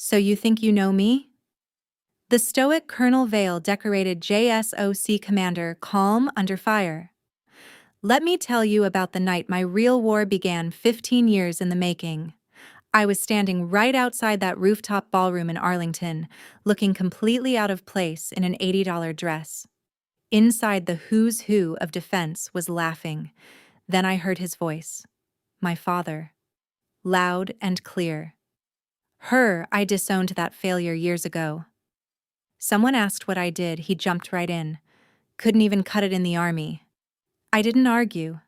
So you think you know me? The stoic Colonel Vale decorated JSOC commander, calm under fire. Let me tell you about the night my real war began 15 years in the making. I was standing right outside that rooftop ballroom in Arlington, looking completely out of place in an $80 dress. Inside, the who's who of defense was laughing. Then I heard his voice. My father. Loud and clear. I disowned that failure years ago. Someone asked what I did, he jumped right in. Couldn't even cut it in the army. I didn't argue.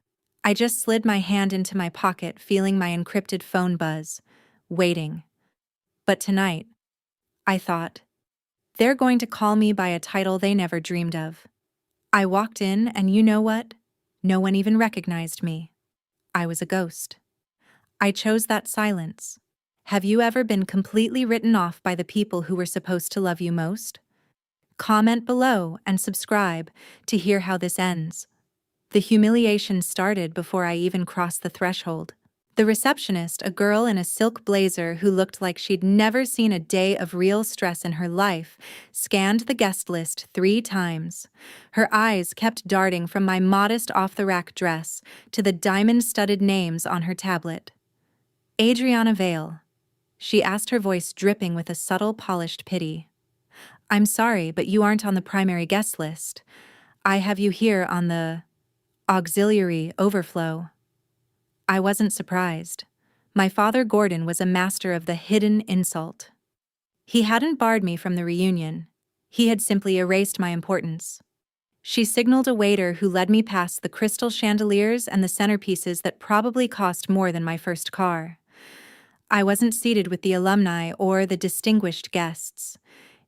I just slid my hand into my pocket, feeling my encrypted phone buzz. Waiting. But tonight, I thought, they're going to call me by a title they never dreamed of. I walked in, and you know what? No one even recognized me. I was a ghost. I chose that silence. Have you ever been completely written off by the people who were supposed to love you most? Comment below and subscribe to hear how this ends. The humiliation started before I even crossed the threshold. The receptionist, a girl in a silk blazer who looked like she'd never seen a day of real stress in her life, scanned the guest list 3 times. Her eyes kept darting from my modest off-the-rack dress to the diamond-studded names on her tablet. Adriana Vale. She asked, her voice dripping with a subtle, polished pity. I'm sorry, but you aren't on the primary guest list. I have you here on the auxiliary overflow. I wasn't surprised. My father, Gordon, was a master of the hidden insult. He hadn't barred me from the reunion. He had simply erased my importance. She signaled a waiter who led me past the crystal chandeliers and the centerpieces that probably cost more than my first car. I wasn't seated with the alumni or the distinguished guests.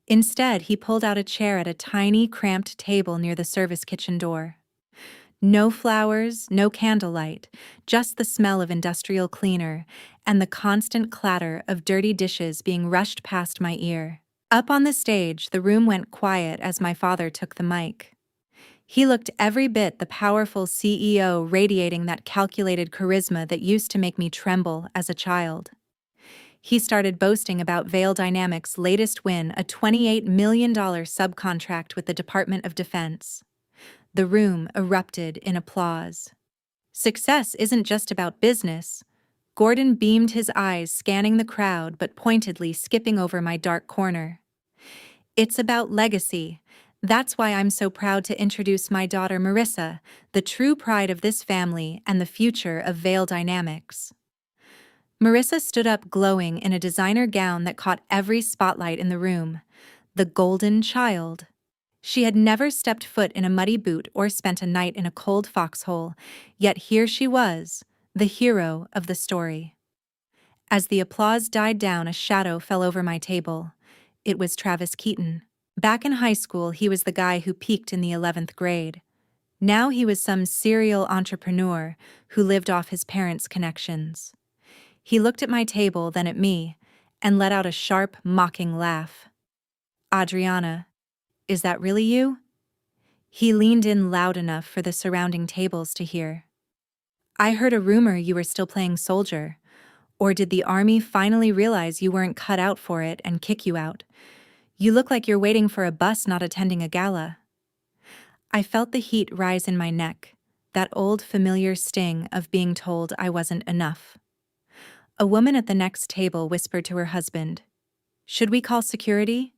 Instead, he pulled out a chair at a tiny, cramped table near the service kitchen door. No flowers, no candlelight, just the smell of industrial cleaner and the constant clatter of dirty dishes being rushed past my ear. Up on the stage, the room went quiet as my father took the mic. He looked every bit the powerful CEO, radiating that calculated charisma that used to make me tremble as a child. He started boasting about Vale Dynamics' latest win, a $28 million subcontract with the Department of Defense. The room erupted in applause. Success isn't just about business. Gordon beamed, his eyes scanning the crowd but pointedly skipping over my dark corner. It's about legacy. That's why I'm so proud to introduce my daughter Marissa, the true pride of this family and the future of Vale Dynamics. Marissa stood up, glowing in a designer gown that caught every spotlight in the room. The golden child. She had never stepped foot in a muddy boot or spent a night in a cold foxhole, yet here she was, the hero of the story. As the applause died down, a shadow fell over my table. It was Travis Keaton. Back in high school, he was the guy who peaked in the 11th grade. Now he was some serial entrepreneur who lived off his parents' connections. He looked at my table, then at me, and let out a sharp, mocking laugh. Adriana, is that really you? He leaned in loud enough for the surrounding tables to hear. I heard a rumor you were still playing soldier. Or did the army finally realize you weren't cut out for it and kick you out? You look like you're waiting for a bus, not attending a gala. I felt the heat rise in my neck, that old familiar sting of being told I wasn't enough. A woman at the next table whispered to her husband, "Should we call security?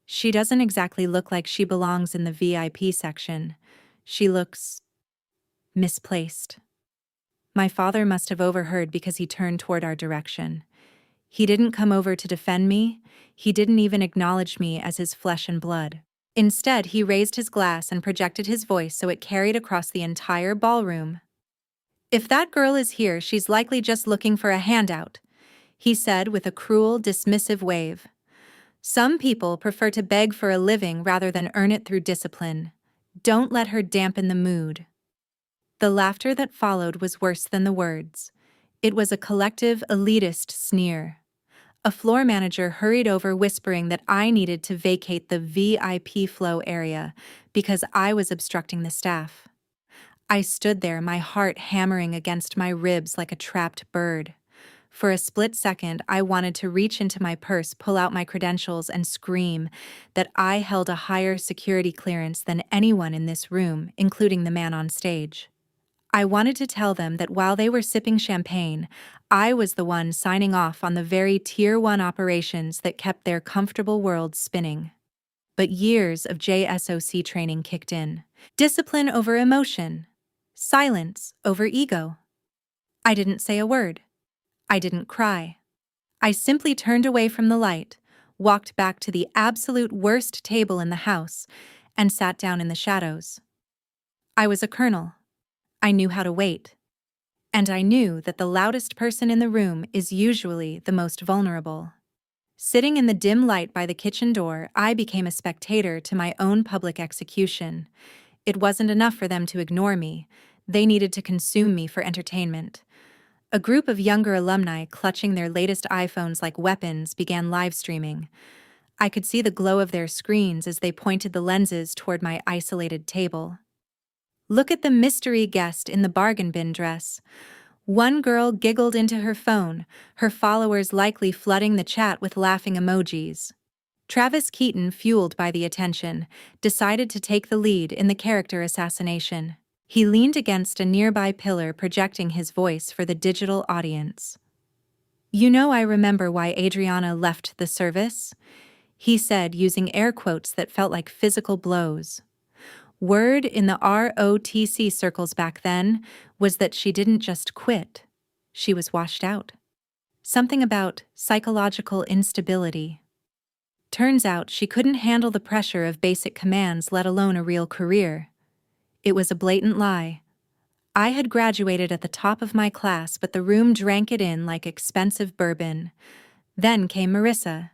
She doesn't exactly look like she belongs in the VIP section. She looks misplaced." My father must have overheard because he turned toward our direction. He didn't come over to defend me. He didn't even acknowledge me as his flesh and blood. Instead, he raised his glass and projected his voice so it carried across the entire ballroom. "If that girl is here, she's likely just looking for a handout," he said with a cruel, dismissive wave. "Some people prefer to beg for a living rather than earn it through discipline. Don't let her dampen the mood." The laughter that followed was worse than the words. It was a collective, elitist sneer. A floor manager hurried over, whispering that I needed to vacate the VIP flow area because I was obstructing the staff. I stood there, my heart hammering against my ribs like a trapped bird. For a split second, I wanted to reach into my purse, pull out my credentials, and scream that I held a higher security clearance than anyone in this room, including the man on stage. I wanted to tell them that while they were sipping champagne, I was the one signing off on the very Tier 1 operations that kept their comfortable worlds spinning. But years of JSOC training kicked in. Discipline over emotion. Silence over ego. I didn't say a word. I didn't cry. I simply turned away from the light, walked back to the absolute worst table in the house, and sat down in the shadows. I was a colonel. I knew how to wait. And I knew that the loudest person in the room is usually the most vulnerable. Sitting in the dim light by the kitchen door, I became a spectator to my own public execution. It wasn't enough for them to ignore me. They needed to consume me for entertainment. A group of younger alumni clutching their latest iPhones like weapons began live streaming. I could see the glow of their screens as they pointed the lenses toward my isolated table. Look at the mystery guest in the bargain bin dress. One girl giggled into her phone, her followers likely flooding the chat with laughing emojis. Travis Keaton, fueled by the attention, decided to take the lead in the character assassination. He leaned against a nearby pillar, projecting his voice for the digital audience. "You know, I remember why Adriana left the service," he said, using air quotes that felt like physical blows. Word in the ROTC circles back then was that she didn't just quit. She was washed out. Something about psychological instability. Turns out she couldn't handle the pressure of basic commands, let alone a real career. It was a blatant lie. I had graduated at the top of my class, but the room drank it in like expensive bourbon. Then came Marissa.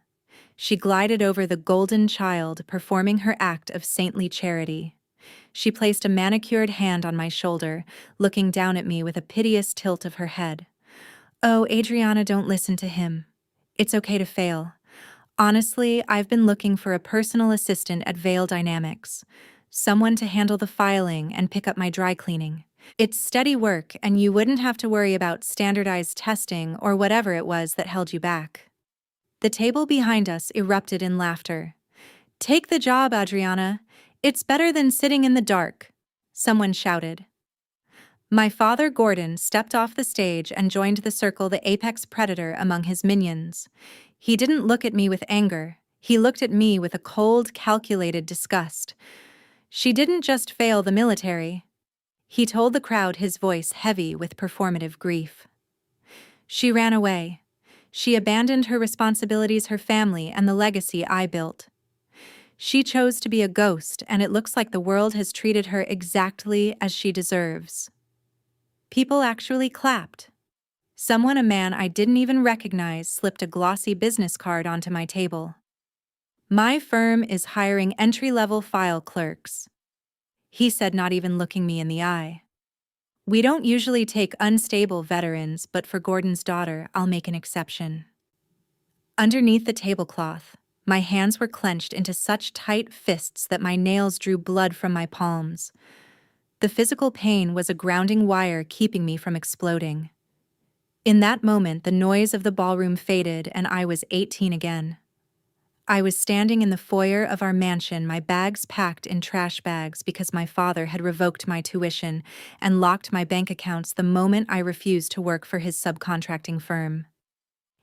She glided over the golden child, performing her act of saintly charity. She placed a manicured hand on my shoulder, looking down at me with a piteous tilt of her head. "Oh, Adriana, don't listen to him. It's okay to fail. Honestly, I've been looking for a personal assistant at Veil Dynamics. Someone to handle the filing and pick up my dry cleaning. It's steady work, and you wouldn't have to worry about standardized testing or whatever it was that held you back." The table behind us erupted in laughter. "Take the job, Adriana. It's better than sitting in the dark," someone shouted. My father, Gordon, stepped off the stage and joined the circle, the apex predator among his minions. He didn't look at me with anger. He looked at me with a cold, calculated disgust. "She didn't just fail the military," he told the crowd, his voice heavy with performative grief. "She ran away. She abandoned her responsibilities, her family, and the legacy I built. She chose to be a ghost, and it looks like the world has treated her exactly as she deserves." People actually clapped. Someone, a man I didn't even recognize, slipped a glossy business card onto my table. "My firm is hiring entry-level file clerks," he said, not even looking me in the eye. "We don't usually take unstable veterans, but for Gordon's daughter, I'll make an exception." Underneath the tablecloth, my hands were clenched into such tight fists that my nails drew blood from my palms. The physical pain was a grounding wire keeping me from exploding. In that moment, the noise of the ballroom faded and I was 18 again. I was standing in the foyer of our mansion, my bags packed in trash bags because my father had revoked my tuition and locked my bank accounts the moment I refused to work for his subcontracting firm.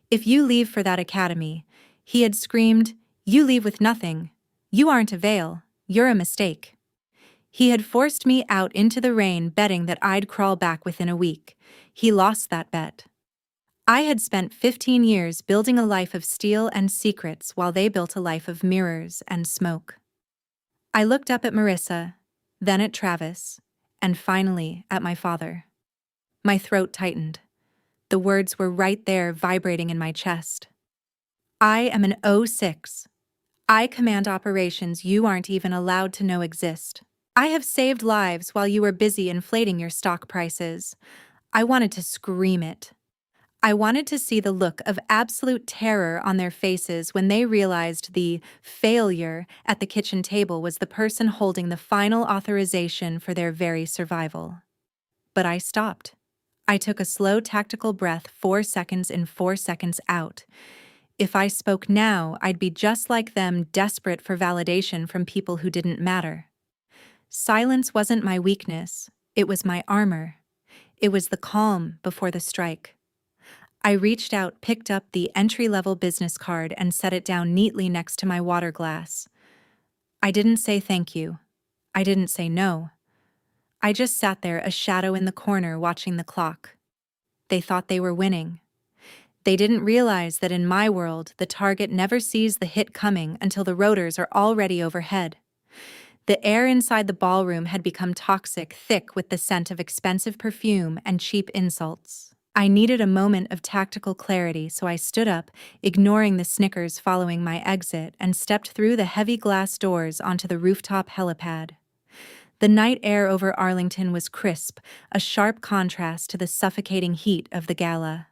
"If you leave for that academy," he had screamed, "you leave with nothing. You aren't a Veil. You're a mistake." He had forced me out into the rain, betting that I'd crawl back within a week. He lost that bet. I had spent 15 years building a life of steel and secrets while they built a life of mirrors and smoke. I looked up at Marissa, then at Travis, and finally at my father. My throat tightened. The words were right there, vibrating in my chest. "I am an O6. I command operations you aren't even allowed to know exist. I have saved lives while you were busy inflating your stock prices." I wanted to scream it. I wanted to see the look of absolute terror on their faces when they realized the failure at the kitchen table was the person holding the final authorization for their very survival. But I stopped. I took a slow tactical breath, 4 seconds in, 4 seconds out. If I spoke now, I'd be just like them, desperate for validation from people who didn't matter. Silence wasn't my weakness, it was my armor. It was the calm before the strike. I reached out, picked up the entry-level business card, and set it down neatly next to my water glass. I didn't say thank you. I didn't say no. I just sat there, a shadow in the corner, watching the clock. They thought they were winning. They didn't realize that in my world, the target never sees the hit coming until the rotors are already overhead. The air inside the ballroom had become toxic, thick with the scent of expensive perfume and cheap insults. I needed a moment of tactical clarity, so I stood up, ignoring the snickers following my exit, and stepped through the heavy glass doors onto the rooftop helipad. The night air over Arlington was crisp, a sharp contrast to the suffocating heat of the gala.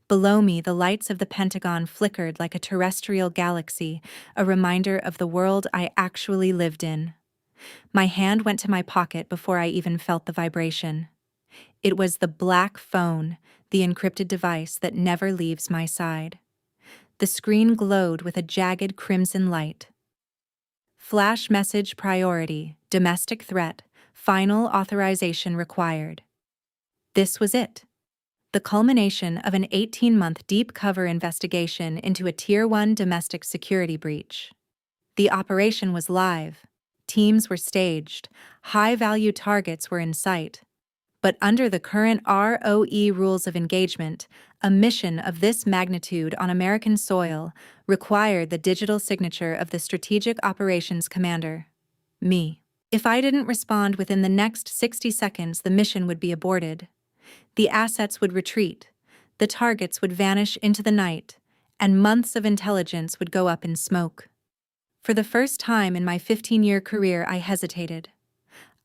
Below me, the lights of the Pentagon flickered like a terrestrial galaxy, a reminder of the world I actually lived in. My hand went to my pocket before I even felt the vibration. It was the black phone, the encrypted device that never leaves my side. The screen glowed with a jagged crimson light. Flash message priority, domestic threat, final authorization required. This was it. The culmination of an 18-month deep cover investigation into a Tier 1 domestic security breach. The operation was live. Teams were staged. High-value targets were in sight. But under the current ROE rules of engagement, a mission of this magnitude on American soil required the digital signature of the Strategic Operations Commander. Me. If I didn't respond within the next 60 seconds, the mission would be aborted. The assets would retreat, the targets would vanish into the night, and months of intelligence would go up in smoke. For the first time in my 15-year career, I hesitated.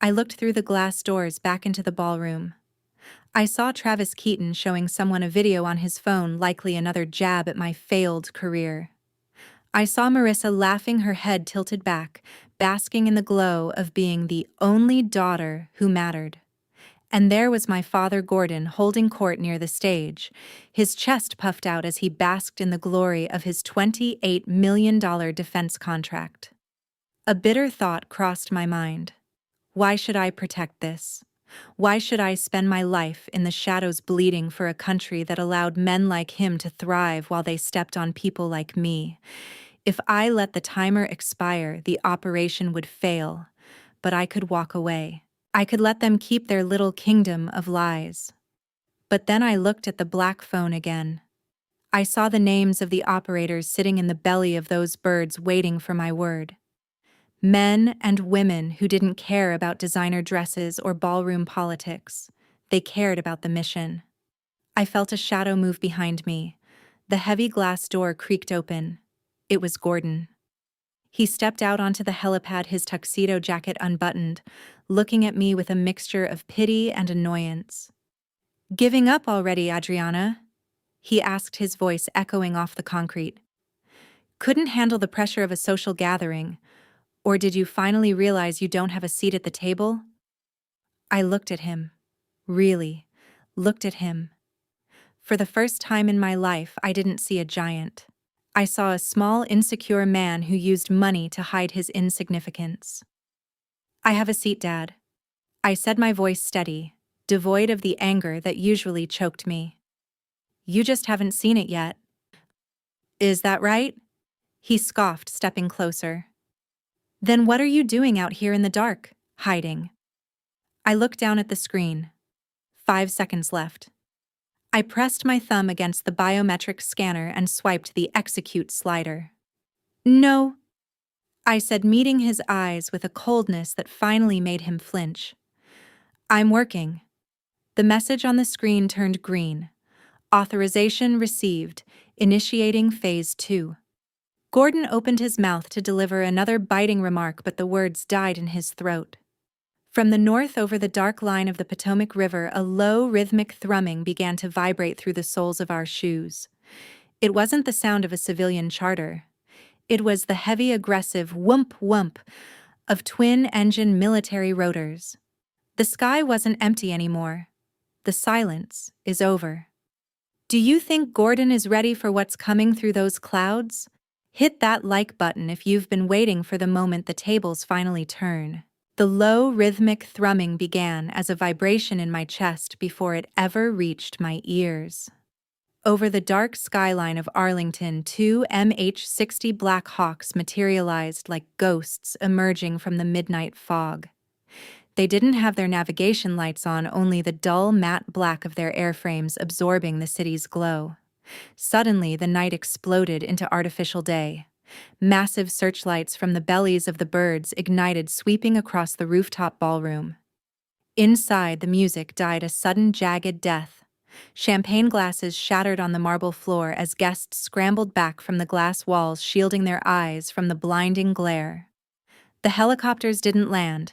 I looked through the glass doors back into the ballroom. I saw Travis Keaton showing someone a video on his phone, likely another jab at my failed career. I saw Marissa laughing, her head tilted back, basking in the glow of being the only daughter who mattered. And there was my father, Gordon, holding court near the stage, his chest puffed out as he basked in the glory of his $28 million defense contract. A bitter thought crossed my mind. Why should I protect this? Why should I spend my life in the shadows bleeding for a country that allowed men like him to thrive while they stepped on people like me? If I let the timer expire, the operation would fail, but I could walk away. I could let them keep their little kingdom of lies. But then I looked at the black phone again. I saw the names of the operators sitting in the belly of those birds waiting for my word. Men and women who didn't care about designer dresses or ballroom politics. They cared about the mission. I felt a shadow move behind me. The heavy glass door creaked open. It was Gordon. He stepped out onto the helipad, his tuxedo jacket unbuttoned, looking at me with a mixture of pity and annoyance. "Giving up already, Adriana?" he asked, his voice echoing off the concrete. "Couldn't handle the pressure of a social gathering? Or did you finally realize you don't have a seat at the table?" I looked at him. Really, looked at him. For the first time in my life, I didn't see a giant. I saw a small, insecure man who used money to hide his insignificance. "I have a seat, Dad," I said, my voice steady, devoid of the anger that usually choked me. "You just haven't seen it yet." "Is that right?" he scoffed, stepping closer. "Then what are you doing out here in the dark, hiding?" I looked down at the screen. 5 seconds left. I pressed my thumb against the biometric scanner and swiped the execute slider. "No," I said, meeting his eyes with a coldness that finally made him flinch. "I'm working." The message on the screen turned green. Authorization received, initiating phase 2. Gordon opened his mouth to deliver another biting remark, but the words died in his throat. From the north, over the dark line of the Potomac River, a low, rhythmic thrumming began to vibrate through the soles of our shoes. It wasn't the sound of a civilian charter. It was the heavy, aggressive whoomp-whoomp of twin-engine military rotors. The sky wasn't empty anymore. The silence is over. Do you think Gordon is ready for what's coming through those clouds? Hit that like button if you've been waiting for the moment the tables finally turn. The low, rhythmic thrumming began as a vibration in my chest before it ever reached my ears. Over the dark skyline of Arlington, two MH-60 Black Hawks materialized like ghosts emerging from the midnight fog. They didn't have their navigation lights on, only the dull matte black of their airframes absorbing the city's glow. Suddenly, the night exploded into artificial day. Massive searchlights from the bellies of the birds ignited, sweeping across the rooftop ballroom. Inside, the music died a sudden, jagged death. Champagne glasses shattered on the marble floor as guests scrambled back from the glass walls, shielding their eyes from the blinding glare. The helicopters didn't land.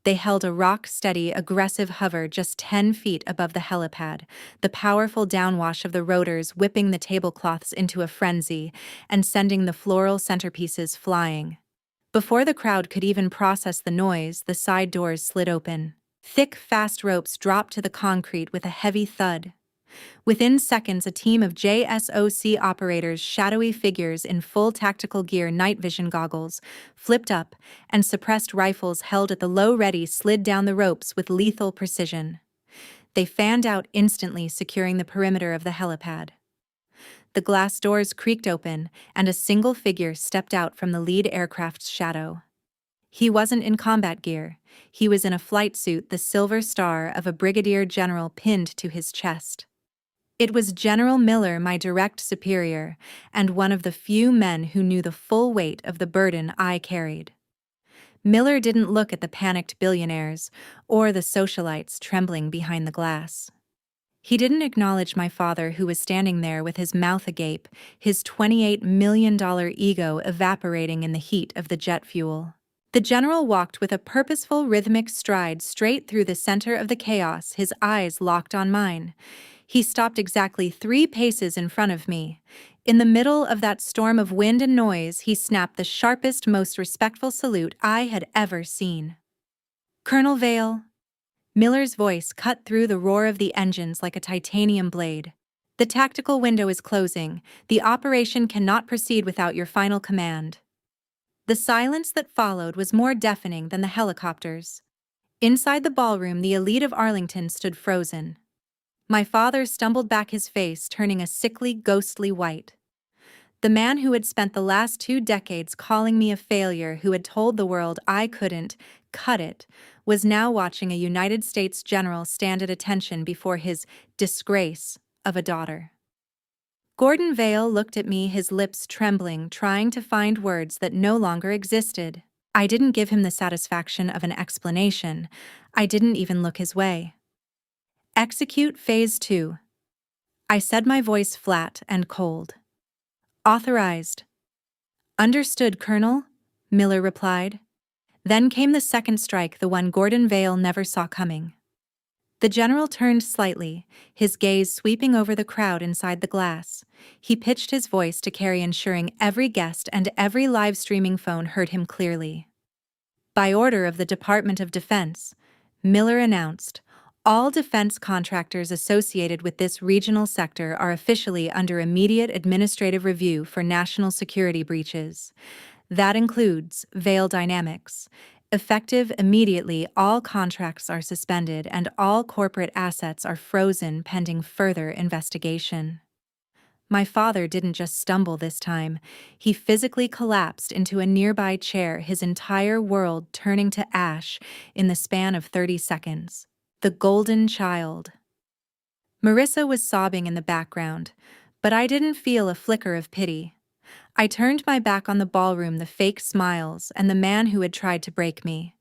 They held a rock-steady, aggressive hover just 10 feet above the helipad, the powerful downwash of the rotors whipping the tablecloths into a frenzy and sending the floral centerpieces flying. Before the crowd could even process the noise, the side doors slid open. Thick, fast ropes dropped to the concrete with a heavy thud. Within seconds, a team of JSOC operators, shadowy figures in full tactical gear, night vision goggles, flipped up, and suppressed rifles held at the low ready slid down the ropes with lethal precision. They fanned out instantly, securing the perimeter of the helipad. The glass doors creaked open, and a single figure stepped out from the lead aircraft's shadow. He wasn't in combat gear. He was in a flight suit, the silver star of a brigadier general pinned to his chest. It was General Miller, my direct superior, and one of the few men who knew the full weight of the burden I carried. Miller didn't look at the panicked billionaires or the socialites trembling behind the glass. He didn't acknowledge my father, who was standing there with his mouth agape, his $28 million ego evaporating in the heat of the jet fuel. The general walked with a purposeful, rhythmic stride straight through the center of the chaos, his eyes locked on mine. He stopped exactly 3 paces in front of me. In the middle of that storm of wind and noise, he snapped the sharpest, most respectful salute I had ever seen. "Colonel Vale." Miller's voice cut through the roar of the engines like a titanium blade. "The tactical window is closing. The operation cannot proceed without your final command." The silence that followed was more deafening than the helicopters. Inside the ballroom, the elite of Arlington stood frozen. My father stumbled back, his face turning a sickly, ghostly white. The man who had spent the last 2 decades calling me a failure, who had told the world I couldn't cut it, was now watching a United States general stand at attention before his disgrace of a daughter. Gordon Vale looked at me, his lips trembling, trying to find words that no longer existed. I didn't give him the satisfaction of an explanation. I didn't even look his way. "Execute Phase 2. I said, my voice flat and cold. "Authorized." "Understood, Colonel," Miller replied. Then came the second strike, the one Gordon Vale never saw coming. The general turned slightly, his gaze sweeping over the crowd inside the glass. He pitched his voice to carry, ensuring every guest and every live streaming phone heard him clearly. "By order of the Department of Defense," Miller announced, "all defense contractors associated with this regional sector are officially under immediate administrative review for national security breaches. That includes Vale Dynamics. Effective immediately, all contracts are suspended and all corporate assets are frozen pending further investigation." My father didn't just stumble this time. He physically collapsed into a nearby chair, his entire world turning to ash in the span of 30 seconds. The golden child. Marissa was sobbing in the background, but I didn't feel a flicker of pity. I turned my back on the ballroom, the fake smiles, and the man who had tried to break me.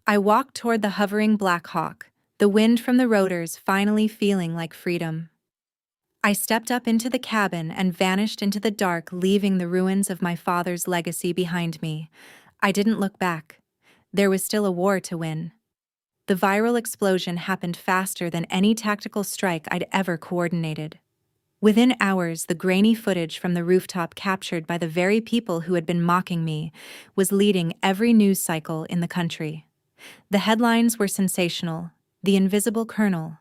I walked toward the hovering Black Hawk, the wind from the rotors finally feeling like freedom. I stepped up into the cabin and vanished into the dark, leaving the ruins of my father's legacy behind me. I didn't look back. There was still a war to win. The viral explosion happened faster than any tactical strike I'd ever coordinated. Within hours, the grainy footage from the rooftop, captured by the very people who had been mocking me, was leading every news cycle in the country. The headlines were sensational. "The Invisible Colonel."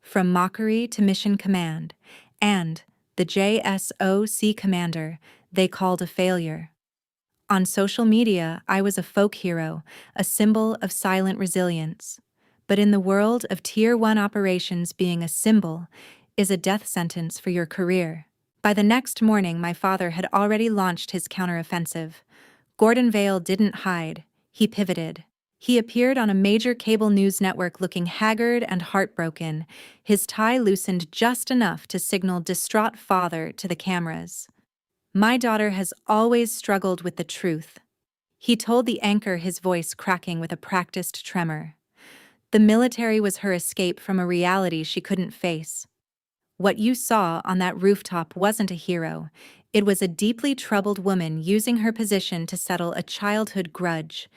from mockery to mission command, and the JSOC commander they called a failure. On social media, I was a folk hero, a symbol of silent resilience. But in the world of Tier 1 operations, being a symbol is a death sentence for your career. By the next morning, my father had already launched his counteroffensive. Gordon Vale didn't hide, he pivoted. He appeared on a major cable news network looking haggard and heartbroken, his tie loosened just enough to signal distraught father to the cameras. My daughter has always struggled with the truth, he told the anchor, his voice cracking with a practiced tremor. The military was her escape from a reality she couldn't face. What you saw on that rooftop wasn't a hero. It was a deeply troubled woman using her position to settle a childhood grudge.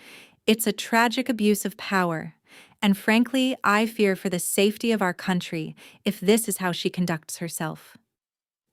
It's a tragic abuse of power. And frankly, I fear for the safety of our country if this is how she conducts herself.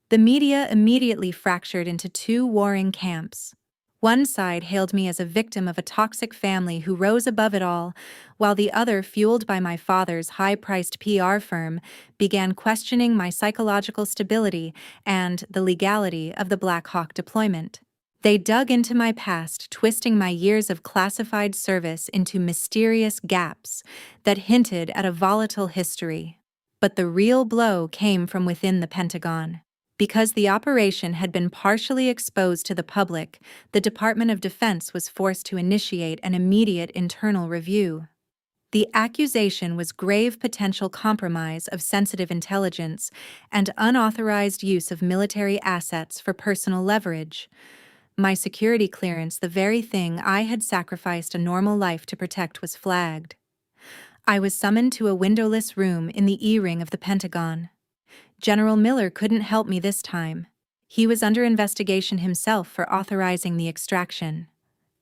The media immediately fractured into two warring camps. One side hailed me as a victim of a toxic family who rose above it all, while the other, fueled by my father's high-priced PR firm, began questioning my psychological stability and the legality of the Black Hawk deployment. They dug into my past, twisting my years of classified service into mysterious gaps that hinted at a volatile history. But the real blow came from within the Pentagon. Because the operation had been partially exposed to the public, the Department of Defense was forced to initiate an immediate internal review. The accusation was grave potential compromise of sensitive intelligence and unauthorized use of military assets for personal leverage. My security clearance, the very thing I had sacrificed a normal life to protect, was flagged. I was summoned to a windowless room in the E-ring of the Pentagon. General Miller couldn't help me this time. He was under investigation himself for authorizing the extraction.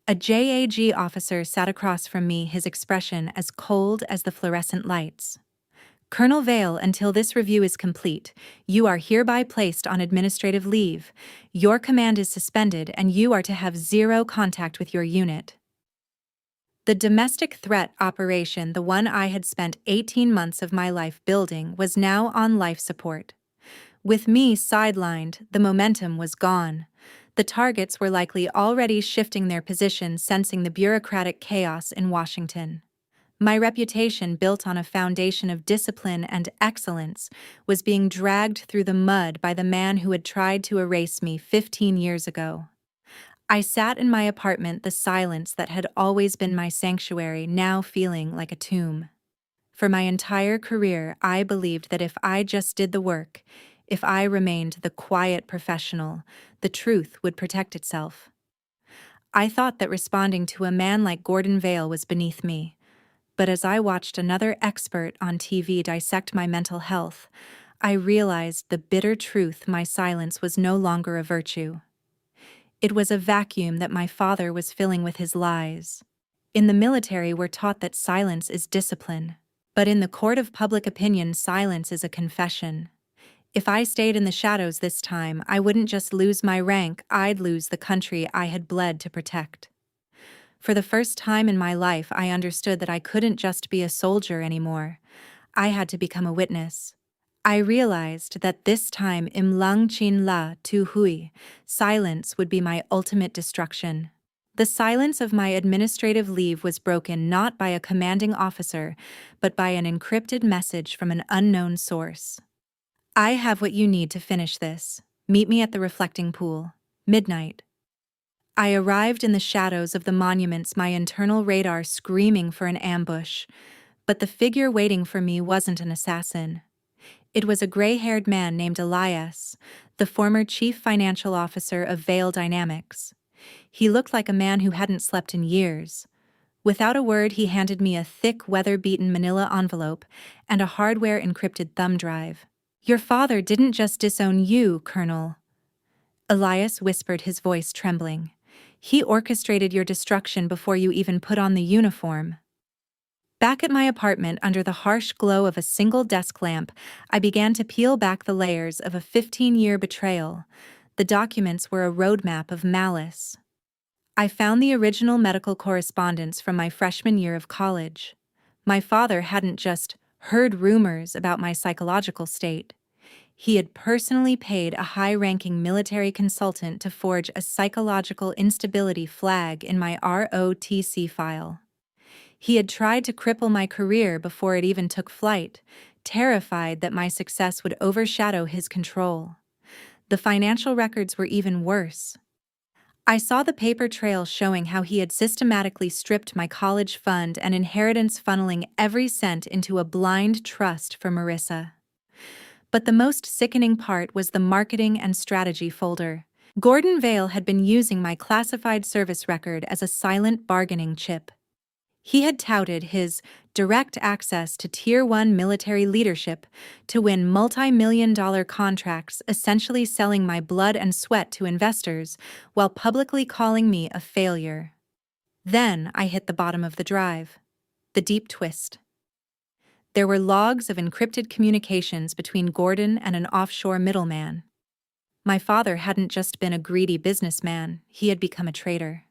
A JAG officer sat across from me, his expression as cold as the fluorescent lights. Colonel Vale, until this review is complete, you are hereby placed on administrative leave. Your command is suspended and you are to have zero contact with your unit. The domestic threat operation, the one I had spent 18 months of my life building, was now on life support. With me sidelined, the momentum was gone. The targets were likely already shifting their position, sensing the bureaucratic chaos in Washington. My reputation, built on a foundation of discipline and excellence, was being dragged through the mud by the man who had tried to erase me 15 years ago. I sat in my apartment, the silence that had always been my sanctuary now feeling like a tomb. For my entire career, I believed that if I just did the work, if I remained the quiet professional, the truth would protect itself. I thought that responding to a man like Gordon Vale was beneath me. But as I watched another expert on TV dissect my mental health, I realized the bitter truth: my silence was no longer a virtue. It was a vacuum that my father was filling with his lies. In the military, we're taught that silence is discipline. But in the court of public opinion, silence is a confession. If I stayed in the shadows this time, I wouldn't just lose my rank, I'd lose the country I had bled to protect. For the first time in my life, I understood that I couldn't just be a soldier anymore. I had to become a witness. I realized that this time, im lang chin la tu hui, silence would be my ultimate destruction. The silence of my administrative leave was broken not by a commanding officer, but by an encrypted message from an unknown source. I have what you need to finish this. Meet me at the reflecting pool. Midnight. I arrived in the shadows of the monuments, my internal radar screaming for an ambush. But the figure waiting for me wasn't an assassin. It was a gray-haired man named Elias, the former chief financial officer of Vale Dynamics. He looked like a man who hadn't slept in years. Without a word, he handed me a thick, weather-beaten manila envelope and a hardware-encrypted thumb drive. "Your father didn't just disown you, Colonel," Elias whispered, his voice trembling. "He orchestrated your destruction before you even put on the uniform." Back at my apartment, under the harsh glow of a single desk lamp, I began to peel back the layers of a 15-year betrayal. The documents were a roadmap of malice. I found the original medical correspondence from my freshman year of college. My father hadn't just heard rumors about my psychological state. He had personally paid a high-ranking military consultant to forge a psychological instability flag in my ROTC file. He had tried to cripple my career before it even took flight, terrified that my success would overshadow his control. The financial records were even worse. I saw the paper trail showing how he had systematically stripped my college fund and inheritance, funneling every cent into a blind trust for Marissa. But the most sickening part was the marketing and strategy folder. Gordon Vale had been using my classified service record as a silent bargaining chip. He had touted his direct access to Tier 1 military leadership to win multi-million-dollar contracts, essentially selling my blood and sweat to investors while publicly calling me a failure. Then I hit the bottom of the drive. The deep twist. There were logs of encrypted communications between Gordon and an offshore middleman. My father hadn't just been a greedy businessman, he had become a traitor.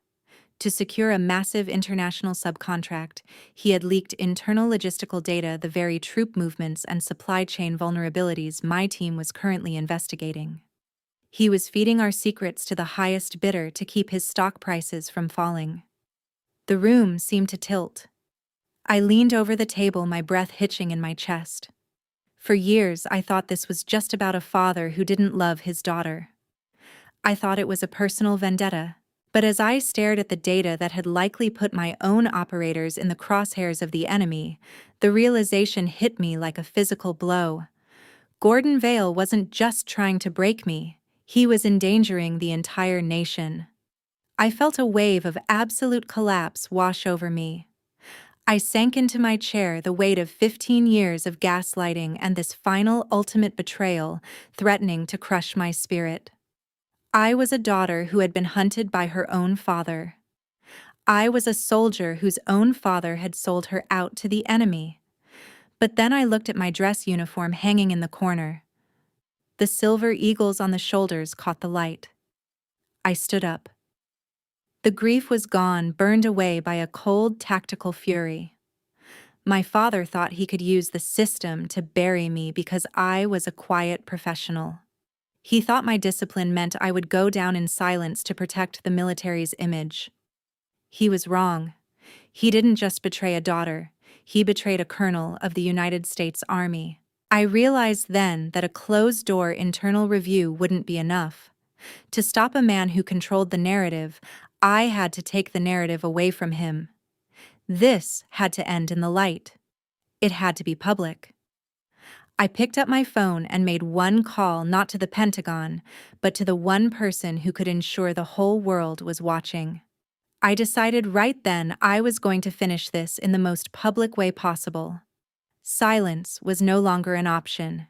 To secure a massive international subcontract, he had leaked internal logistical data, the very troop movements and supply chain vulnerabilities my team was currently investigating. He was feeding our secrets to the highest bidder to keep his stock prices from falling. The room seemed to tilt. I leaned over the table, my breath hitching in my chest. For years, I thought this was just about a father who didn't love his daughter. I thought it was a personal vendetta. But as I stared at the data that had likely put my own operators in the crosshairs of the enemy, the realization hit me like a physical blow. Gordon Vale wasn't just trying to break me, he was endangering the entire nation. I felt a wave of absolute collapse wash over me. I sank into my chair, the weight of 15 years of gaslighting and this final ultimate betrayal threatening to crush my spirit. I was a daughter who had been hunted by her own father. I was a soldier whose own father had sold her out to the enemy. But then I looked at my dress uniform hanging in the corner. The silver eagles on the shoulders caught the light. I stood up. The grief was gone, burned away by a cold, tactical fury. My father thought he could use the system to bury me because I was a quiet professional. He thought my discipline meant I would go down in silence to protect the military's image. He was wrong. He didn't just betray a daughter, he betrayed a colonel of the United States Army. I realized then that a closed-door internal review wouldn't be enough. To stop a man who controlled the narrative, I had to take the narrative away from him. This had to end in the light. It had to be public. I picked up my phone and made one call, not to the Pentagon, but to the one person who could ensure the whole world was watching. I decided right then I was going to finish this in the most public way possible. Silence was no longer an option.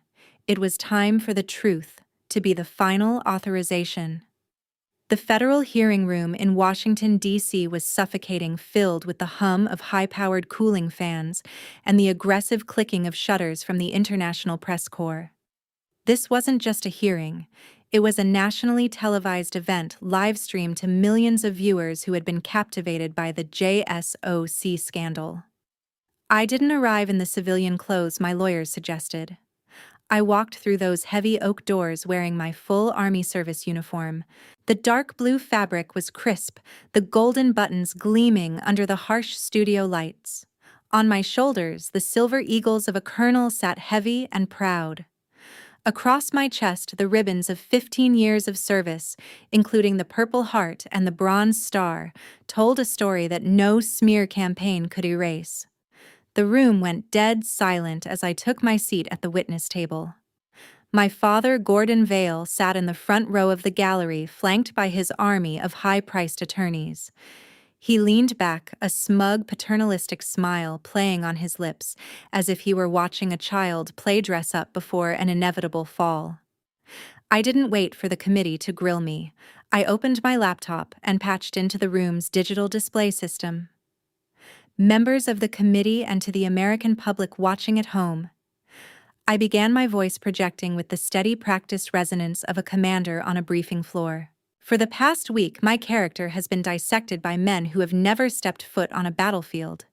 It was time for the truth to be the final authorization. The federal hearing room in Washington, D.C. was suffocating, filled with the hum of high-powered cooling fans and the aggressive clicking of shutters from the International Press Corps. This wasn't just a hearing. It was a nationally televised event live-streamed to millions of viewers who had been captivated by the JSOC scandal. I didn't arrive in the civilian clothes my lawyers suggested. I walked through those heavy oak doors wearing my full Army service uniform. The dark blue fabric was crisp, the golden buttons gleaming under the harsh studio lights. On my shoulders, the silver eagles of a colonel sat heavy and proud. Across my chest, the ribbons of 15 years of service, including the Purple Heart and the Bronze Star, told a story that no smear campaign could erase. The room went dead silent as I took my seat at the witness table. My father, Gordon Vale, sat in the front row of the gallery, flanked by his army of high-priced attorneys. He leaned back, a smug, paternalistic smile playing on his lips, as if he were watching a child play dress-up before an inevitable fall. I didn't wait for the committee to grill me. I opened my laptop and patched into the room's digital display system. Members of the committee and to the American public watching at home, I began, my voice projecting with the steady, practiced resonance of a commander on a briefing floor. For the past week, my character has been dissected by men who have never stepped foot on a battlefield.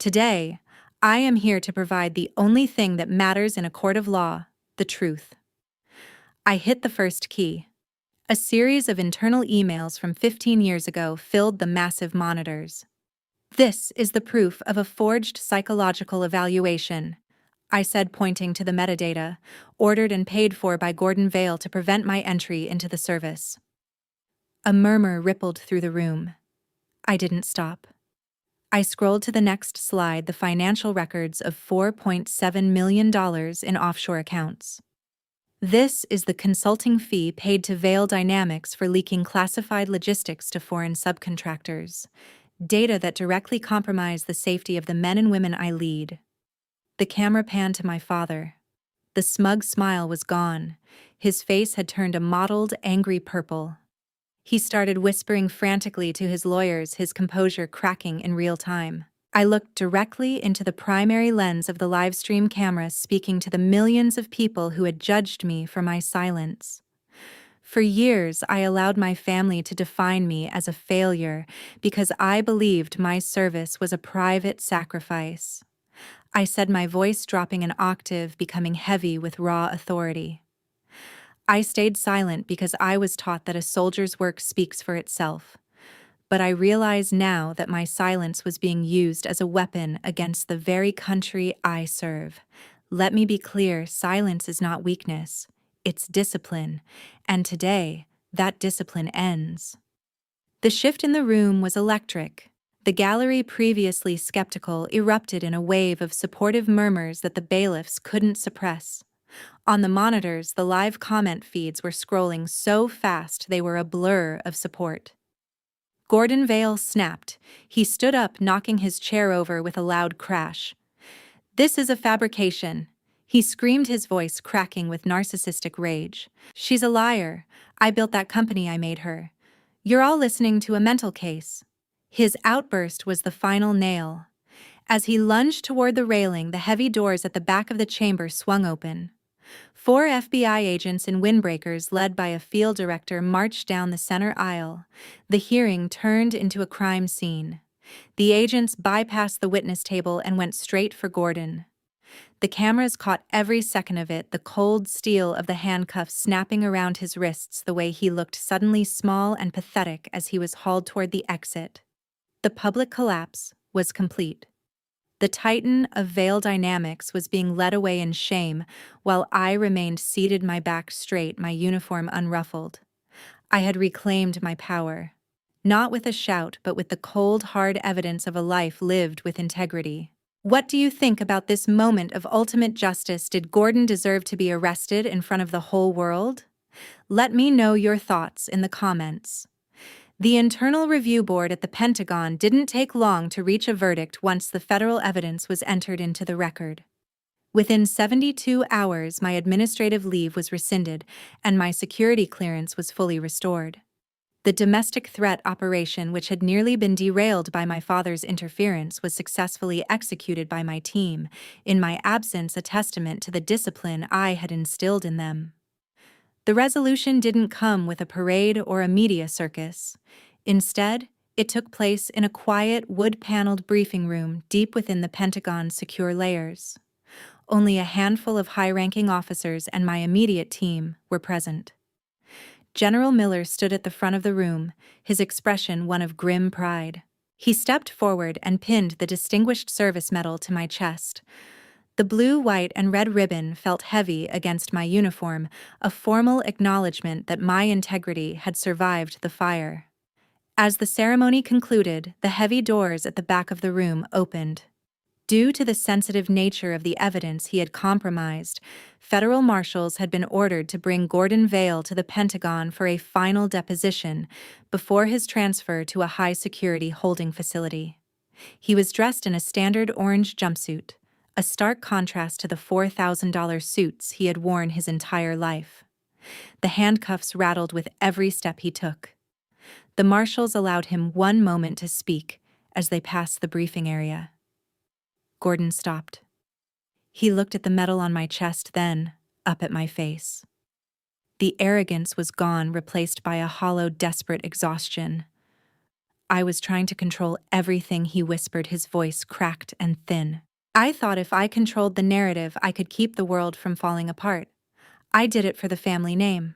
Today, I am here to provide the only thing that matters in a court of law, the truth. I hit the first key. A series of internal emails from 15 years ago filled the massive monitors. This is the proof of a forged psychological evaluation, I said, pointing to the metadata, ordered and paid for by Gordon Vale to prevent my entry into the service. A murmur rippled through the room. I didn't stop. I scrolled to the next slide, the financial records of $4.7 million in offshore accounts. This is the consulting fee paid to Vale Dynamics for leaking classified logistics to foreign subcontractors, data that directly compromise the safety of the men and women I lead. The camera panned to my father. The smug smile was gone. His face had turned a mottled, angry purple. He started whispering frantically to his lawyers, his composure cracking in real time. I looked directly into the primary lens of the live stream camera, speaking to the millions of people who had judged me for my silence. For years, I allowed my family to define me as a failure because I believed my service was a private sacrifice. I said, my voice dropping an octave, becoming heavy with raw authority. I stayed silent because I was taught that a soldier's work speaks for itself. But I realize now that my silence was being used as a weapon against the very country I serve. Let me be clear, silence is not weakness, it's discipline, and today, that discipline ends. The shift in the room was electric. The gallery, previously skeptical, erupted in a wave of supportive murmurs that the bailiffs couldn't suppress. On the monitors, the live comment feeds were scrolling so fast they were a blur of support. Gordon Vale snapped. He stood up, knocking his chair over with a loud crash. "This is a fabrication," he screamed, his voice cracking with narcissistic rage. "She's a liar. I built that company, I made her. You're all listening to a mental case." His outburst was the final nail. As he lunged toward the railing, the heavy doors at the back of the chamber swung open. 4 FBI agents in windbreakers, led by a field director, marched down the center aisle. The hearing turned into a crime scene. The agents bypassed the witness table and went straight for Gordon. The cameras caught every second of it, the cold steel of the handcuffs snapping around his wrists, the way he looked suddenly small and pathetic as he was hauled toward the exit. The public collapse was complete. The titan of Vale Dynamics was being led away in shame, while I remained seated, my back straight, my uniform unruffled. I had reclaimed my power. Not with a shout, but with the cold, hard evidence of a life lived with integrity. What do you think about this moment of ultimate justice? Did Gordon deserve to be arrested in front of the whole world? Let me know your thoughts in the comments. The Internal Review Board at the Pentagon didn't take long to reach a verdict once the federal evidence was entered into the record. Within 72 hours, my administrative leave was rescinded and my security clearance was fully restored. The domestic threat operation, which had nearly been derailed by my father's interference, was successfully executed by my team, in my absence, a testament to the discipline I had instilled in them. The resolution didn't come with a parade or a media circus. Instead, it took place in a quiet, wood-paneled briefing room deep within the Pentagon's secure layers. Only a handful of high-ranking officers and my immediate team were present. General Miller stood at the front of the room, his expression one of grim pride. He stepped forward and pinned the Distinguished Service Medal to my chest. The blue, white, and red ribbon felt heavy against my uniform, a formal acknowledgement that my integrity had survived the fire. As the ceremony concluded, the heavy doors at the back of the room opened. Due to the sensitive nature of the evidence he had compromised, federal marshals had been ordered to bring Gordon Vale to the Pentagon for a final deposition before his transfer to a high-security holding facility. He was dressed in a standard orange jumpsuit, a stark contrast to the $4,000 suits he had worn his entire life. The handcuffs rattled with every step he took. The marshals allowed him one moment to speak as they passed the briefing area. Gordon stopped. He looked at the medal on my chest, then up at my face. The arrogance was gone, replaced by a hollow, desperate exhaustion. "I was trying to control everything," he whispered, his voice cracked and thin. I thought if I controlled the narrative, I could keep the world from falling apart. I did it for the family name.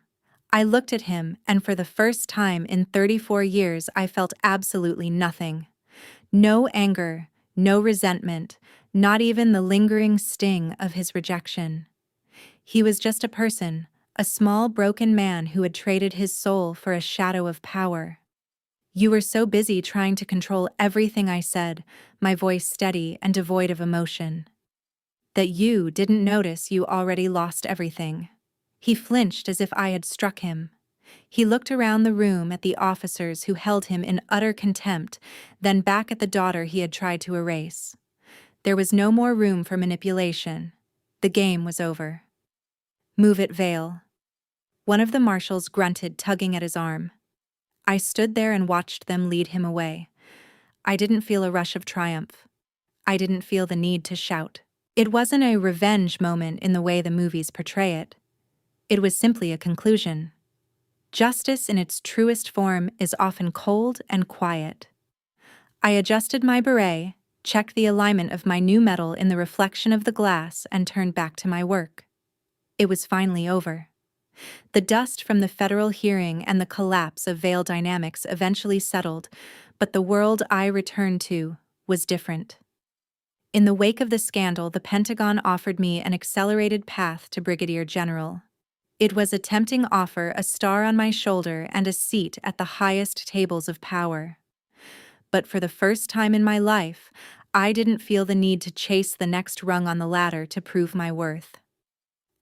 I looked at him, and for the first time in 34 years, I felt absolutely nothing. No anger, no resentment, not even the lingering sting of his rejection. He was just a person, a small broken man who had traded his soul for a shadow of power. You were so busy trying to control everything I said, my voice steady and devoid of emotion, that you didn't notice you already lost everything. He flinched as if I had struck him. He looked around the room at the officers who held him in utter contempt, then back at the daughter he had tried to erase. There was no more room for manipulation. The game was over. Move it, Vale. One of the marshals grunted, tugging at his arm. I stood there and watched them lead him away. I didn't feel a rush of triumph. I didn't feel the need to shout. It wasn't a revenge moment in the way the movies portray it. It was simply a conclusion. Justice in its truest form is often cold and quiet. I adjusted my beret, checked the alignment of my new medal in the reflection of the glass, and turned back to my work. It was finally over. The dust from the federal hearing and the collapse of Vale Dynamics eventually settled, but the world I returned to was different. In the wake of the scandal, the Pentagon offered me an accelerated path to Brigadier General. It was a tempting offer, a star on my shoulder and a seat at the highest tables of power. But for the first time in my life, I didn't feel the need to chase the next rung on the ladder to prove my worth.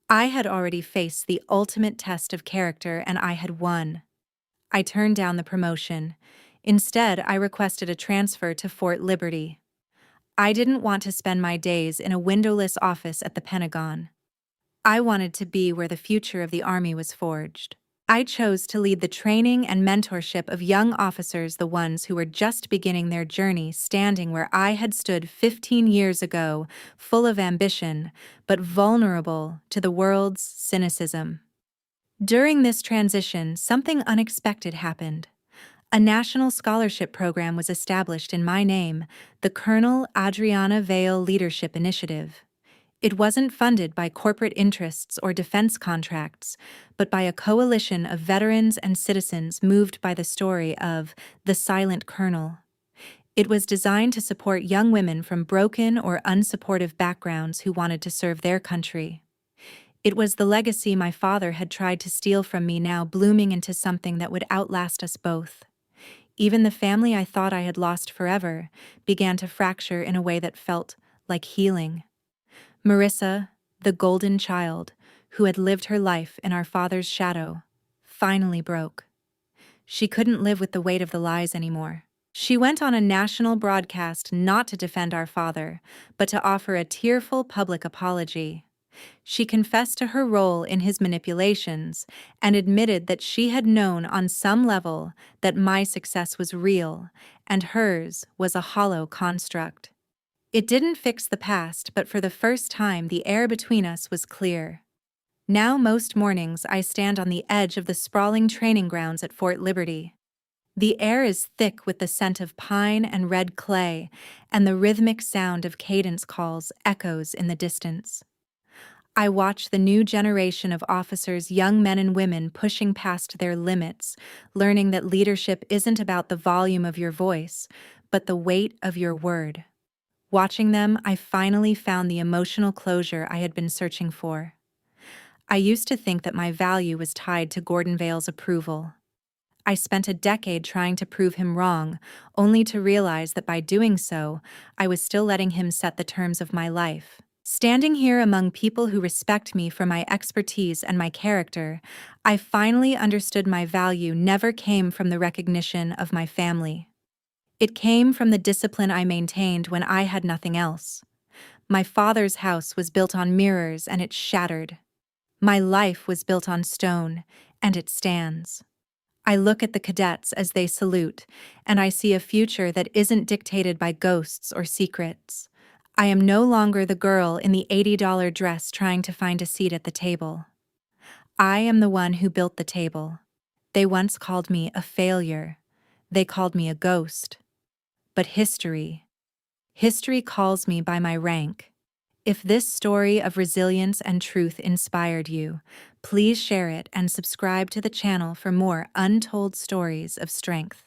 I had already faced the ultimate test of character, and I had won. I turned down the promotion. Instead, I requested a transfer to Fort Liberty. I didn't want to spend my days in a windowless office at the Pentagon. I wanted to be where the future of the Army was forged. I chose to lead the training and mentorship of young officers, the ones who were just beginning their journey, standing where I had stood 15 years ago, full of ambition, but vulnerable to the world's cynicism. During this transition, something unexpected happened. A national scholarship program was established in my name, the Colonel Adriana Vale Leadership Initiative. It wasn't funded by corporate interests or defense contracts, but by a coalition of veterans and citizens moved by the story of the silent colonel. It was designed to support young women from broken or unsupportive backgrounds who wanted to serve their country. It was the legacy my father had tried to steal from me, now blooming into something that would outlast us both. Even the family I thought I had lost forever began to fracture in a way that felt like healing. Marissa, the golden child, who had lived her life in our father's shadow, finally broke. She couldn't live with the weight of the lies anymore. She went on a national broadcast not to defend our father, but to offer a tearful public apology. She confessed to her role in his manipulations and admitted that she had known on some level that my success was real and hers was a hollow construct. It didn't fix the past, but for the first time the air between us was clear. Now most mornings I stand on the edge of the sprawling training grounds at Fort Liberty. The air is thick with the scent of pine and red clay, and the rhythmic sound of cadence calls echoes in the distance. I watch the new generation of officers, young men and women, pushing past their limits, learning that leadership isn't about the volume of your voice, but the weight of your word. Watching them, I finally found the emotional closure I had been searching for. I used to think that my value was tied to Gordon Vale's approval. I spent a decade trying to prove him wrong, only to realize that by doing so, I was still letting him set the terms of my life. Standing here among people who respect me for my expertise and my character, I finally understood my value never came from the recognition of my family. It came from the discipline I maintained when I had nothing else. My father's house was built on mirrors and it shattered. My life was built on stone, and it stands. I look at the cadets as they salute, and I see a future that isn't dictated by ghosts or secrets. I am no longer the girl in the $80 dress trying to find a seat at the table. I am the one who built the table. They once called me a failure. They called me a ghost. But History calls me by my rank. If this story of resilience and truth inspired you, please share it and subscribe to the channel for more untold stories of strength.